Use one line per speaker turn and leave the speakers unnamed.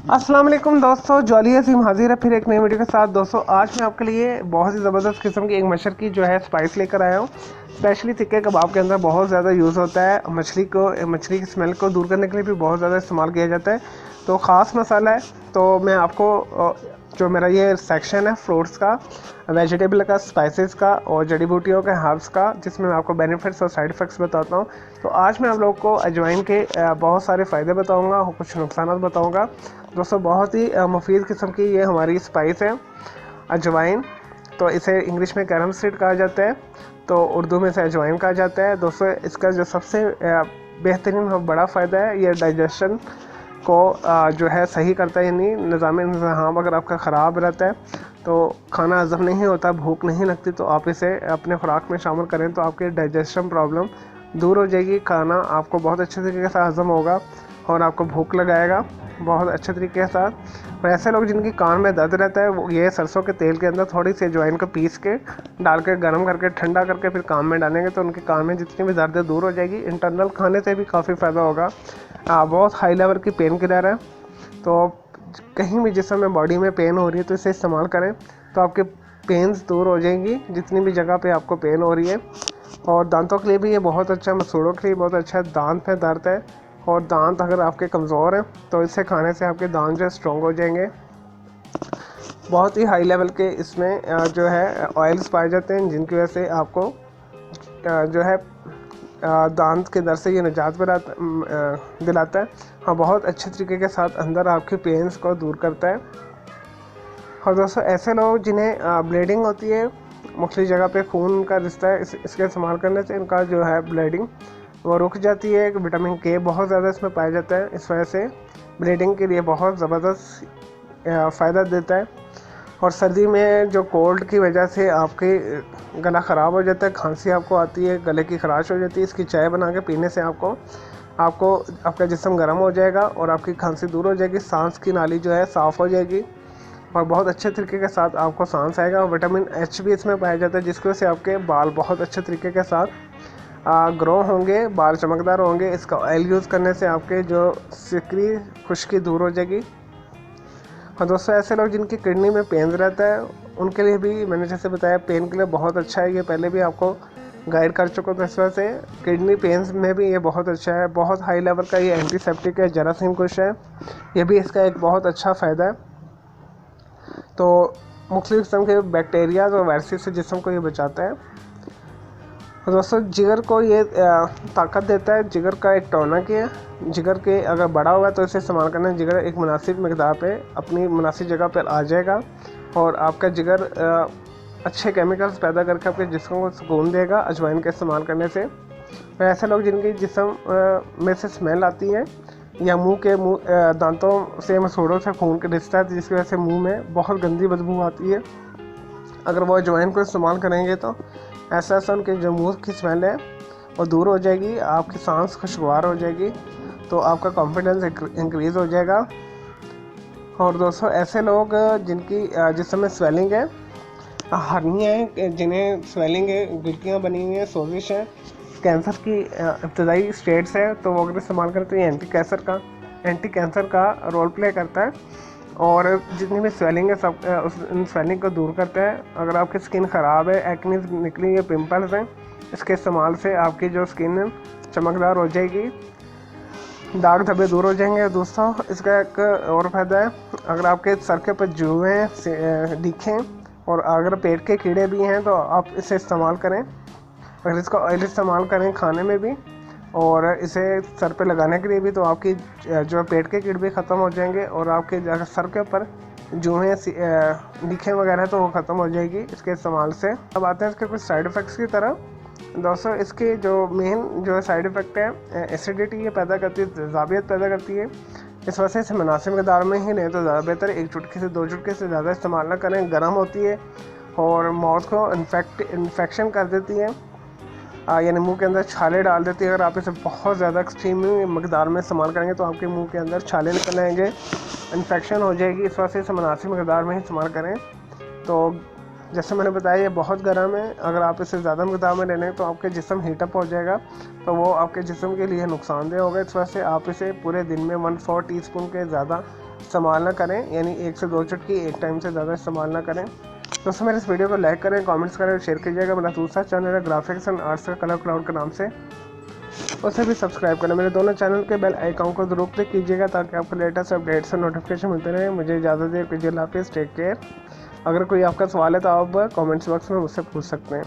अस्सलाम वालेकुम दोस्तों, जॉली हसीम हाजिर है फिर एक नई वीडियो के साथ। दोस्तों आज मैं आपके लिए बहुत ही ज़बरदस्त किस्म की एक मशर की जो है स्पाइस लेकर आया हूँ। स्पेशली तिक्के कबाब के अंदर बहुत ज़्यादा यूज़ होता है। मछली की स्मेल को दूर करने के लिए भी बहुत ज़्यादा इस्तेमाल किया जाता है। तो ख़ास मसाला है। तो मैं आपको जो मेरा ये सेक्शन है फ्रूट्स का, वेजिटेबल का, स्पाइसेस का और जड़ी बूटियों के हर्ब्स का, जिसमें मैं आपको बेनिफिट्स और साइड इफ़ेक्ट्स बताता हूँ। तो आज मैं आप लोगों को अजवाइन के बहुत सारे फ़ायदे बताऊँगा और कुछ नुकसान बताऊँगा। दोस्तों बहुत ही मुफीद किस्म की ये हमारी स्पाइस है अजवाइन। तो इसे इंग्लिश में कैरम सीड कहा जाता है, तो उर्दू में इसे अजवाइन कहा जाता है। दोस्तों इसका जो सबसे बेहतरीन और बड़ा फ़ायदा है, ये डाइजेशन को जो है सही करता है। यानी निज़ाम इंतज़ाम अगर आपका ख़राब रहता है तो खाना हज़म नहीं होता, भूख नहीं लगती, तो आप इसे अपने खुराक में शामिल करें तो आपकी डाइजेशन प्रॉब्लम दूर हो जाएगी। खाना आपको बहुत अच्छे तरीके से हज़म होगा और आपको भूख लगाएगा बहुत अच्छे तरीके के साथ। और ऐसे लोग जिनकी कान में दर्द रहता है, वो ये सरसों के तेल के अंदर थोड़ी सी अजवाइन को पीस के डाल के गर्म करके ठंडा करके फिर कान में डालेंगे तो उनके कान में जितनी भी दर्द दूर हो जाएगी। इंटरनल खाने से भी काफ़ी फ़ायदा होगा। बहुत हाई लेवल की पेन किलर है। तो कहीं भी जिसम में बॉडी में पेन हो रही है तो इसे इस्तेमाल करें तो आपके पेन्स दूर हो जाएंगी, जितनी भी जगह पे आपको पेन हो रही है। और दांतों के लिए भी ये बहुत अच्छा, मसूड़ों के लिए बहुत अच्छा है। दांत में दर्द है और दांत अगर आपके कमज़ोर हैं तो इसे खाने से आपके दांत जो है स्ट्रॉन्ग हो जाएंगे। बहुत ही हाई लेवल के इसमें जो है ऑयल्स पाए जाते हैं, जिनकी वजह से आपको जो है दांत के दर्द से ये निजात दिलाता है। हाँ, बहुत अच्छे तरीके के साथ अंदर आपके पेन्स को दूर करता है। और दोस्तों ऐसे लोग जिन्हें ब्लीडिंग होती है, मुख्तलिफ जगह पे खून का रिश्ता है, इसके इस्तेमाल करने से इनका जो है ब्लीडिंग वो रुक जाती है। विटामिन के बहुत ज़्यादा इसमें पाया जाता है, इस वजह से ब्लीडिंग के लिए बहुत ज़बरदस्त फ़ायदा देता है। और सर्दी में जो कोल्ड की वजह से आपके गला ख़राब हो जाता है, खांसी आपको आती है, गले की खराश हो जाती है, इसकी चाय बना के पीने से आपको आपका जिस्म गर्म हो जाएगा और आपकी खांसी दूर हो जाएगी। सांस की नाली जो है साफ़ हो जाएगी और बहुत अच्छे तरीके के साथ आपको सांस आएगा। और विटामिन एच भी इसमें पाया जाता है, जिसकी वजह से आपके बाल बहुत अच्छे तरीके के साथ ग्रो होंगे, बाल चमकदार होंगे। इसका ऑयल यूज़ करने से आपके जो सिकरी खुश्की दूर हो जाएगी। और दोस्तों ऐसे लोग जिनकी किडनी में पेन रहता है, उनके लिए भी मैंने जैसे बताया पेन के लिए बहुत अच्छा है। ये पहले भी आपको गाइड कर चुका हूँ। इस वजह से किडनी पेन्स में भी ये बहुत अच्छा है। बहुत हाई लेवल का ये एंटीसेप्टिक है, जरासीम कुश है, ये भी इसका एक बहुत अच्छा फ़ायदा है। तो मुख्तलिफ किस्म के बैक्टीरियाज और वायरसेस से जिस्म को ये बचाता है। और दोस्तों जिगर को ये ताकत देता है। जिगर का एक टॉनिक है। जिगर के अगर बड़ा हुआ तो इसे इस्तेमाल करना। जिगर एक मुनासिब मकदार पे अपनी मुनासिब जगह पर आ जाएगा और आपका जिगर अच्छे केमिकल्स पैदा करके आपके जिस्म को सुकून देगा अजवाइन के इस्तेमाल करने से। और ऐसे लोग जिनकी जिस्म में से स्मेल आती है या दांतों से मसूड़ों से खून का रिश्ता है, जिसकी वजह से मुंह में बहुत गंदी बदबू आती है, अगर वो अजवाइन को इस्तेमाल करेंगे तो ऐसा उनके जो मुँह की स्मेल है वो दूर हो जाएगी, आपकी सांस खुशगवार हो जाएगी, तो आपका कॉन्फिडेंस इंक्रीज़ हो जाएगा। और दोस्तों ऐसे लोग जिनकी जिस्म में स्वेलिंग है, हर्निया है, जिन्हें स्वेलिंग है, गिल्टियाँ बनी हुई हैं, सोजिश है, कैंसर की इब्तदाई स्टेट्स है, तो वो अगर इस्तेमाल करते हैं एंटी कैंसर का रोल प्ले करता है। और जितनी भी स्वेलिंग है सब उन स्वेलिंग को दूर करता है। अगर आपकी स्किन ख़राब है, एक्नीज निकली है, पिंपल्स हैं, इसके इस्तेमाल से आपकी जो स्किन चमकदार हो जाएगी, दाग धब्बे दूर हो जाएंगे। दोस्तों इसका एक और फ़ायदा है, अगर आपके सर के ऊपर जुएँ दिखें और अगर पेट के कीड़े भी हैं तो आप इसे इस्तेमाल करें। अगर इसका ऑयल इस्तेमाल करें खाने में भी और इसे सर पे लगाने के लिए भी, तो आपकी जो पेट के कीड़े भी ख़त्म हो जाएंगे और आपके अगर सर के ऊपर जुएँ दिखें वगैरह तो वो ख़त्म हो जाएगी इसके इस्तेमाल से। अब आते हैं इसके कुछ साइड इफ़ेक्ट्स की तरह। दोस्तों इसके जो मेन जो साइड इफ़ेक्ट है, एसिडिटी ये पैदा करती है, तेज़ाबियत पैदा करती है। इस वजह से इसे मुनासिब मकदार में ही लें तो ज़्यादा बेहतर। एक चुटकी से 2 चुटकी से ज़्यादा इस्तेमाल ना करें। गर्म होती है और माउथ को इन्फेक्शन कर देती है, यानी मुंह के अंदर छाले डाल देती है। अगर आप इसे बहुत ज़्यादा एक्सट्रीम मकदार में इस्तेमाल करेंगे तो आपके मुंह के अंदर छाले निकल आएंगे, इन्फेक्शन हो जाएगी। इस वजह से इसे मुनासिब मकदार में ही इस्तेमाल करें। तो जैसे मैंने बताया ये बहुत गर्म है, अगर आप इसे ज़्यादा मकदार में ले लें तो आपके जिस्म हीटअप हो जाएगा, तो वो आपके जिस्म के लिए नुकसानदेह होगा। इस वजह से आप इसे पूरे दिन में 1/4 टीस्पून के ज़्यादा इस्तेमाल ना करें, यानी 1 से 2 चुटकी एक टाइम से ज़्यादा इस्तेमाल ना करें। दोस्तों मेरे इस वीडियो को लाइक करें, कमेंट्स करें और शेयर कीजिएगा। मेरा दूसरा चैनल है ग्राफिक्स एंड आर्ट्स का कलर क्लाउड के नाम से, उसे भी सब्सक्राइब करें। मेरे दोनों चैनल के बेल आइकॉन को जरूर क्लिक कीजिएगा ताकि आपको लेटेस्ट अपडेट्स और नोटिफिकेशन मिलते रहे। मुझे इजाज़त दे, कीजिए, हाफिज़, टेक केयर। अगर कोई आपका सवाल है तो आप कमेंट्स बॉक्स में मुझसे पूछ सकते हैं।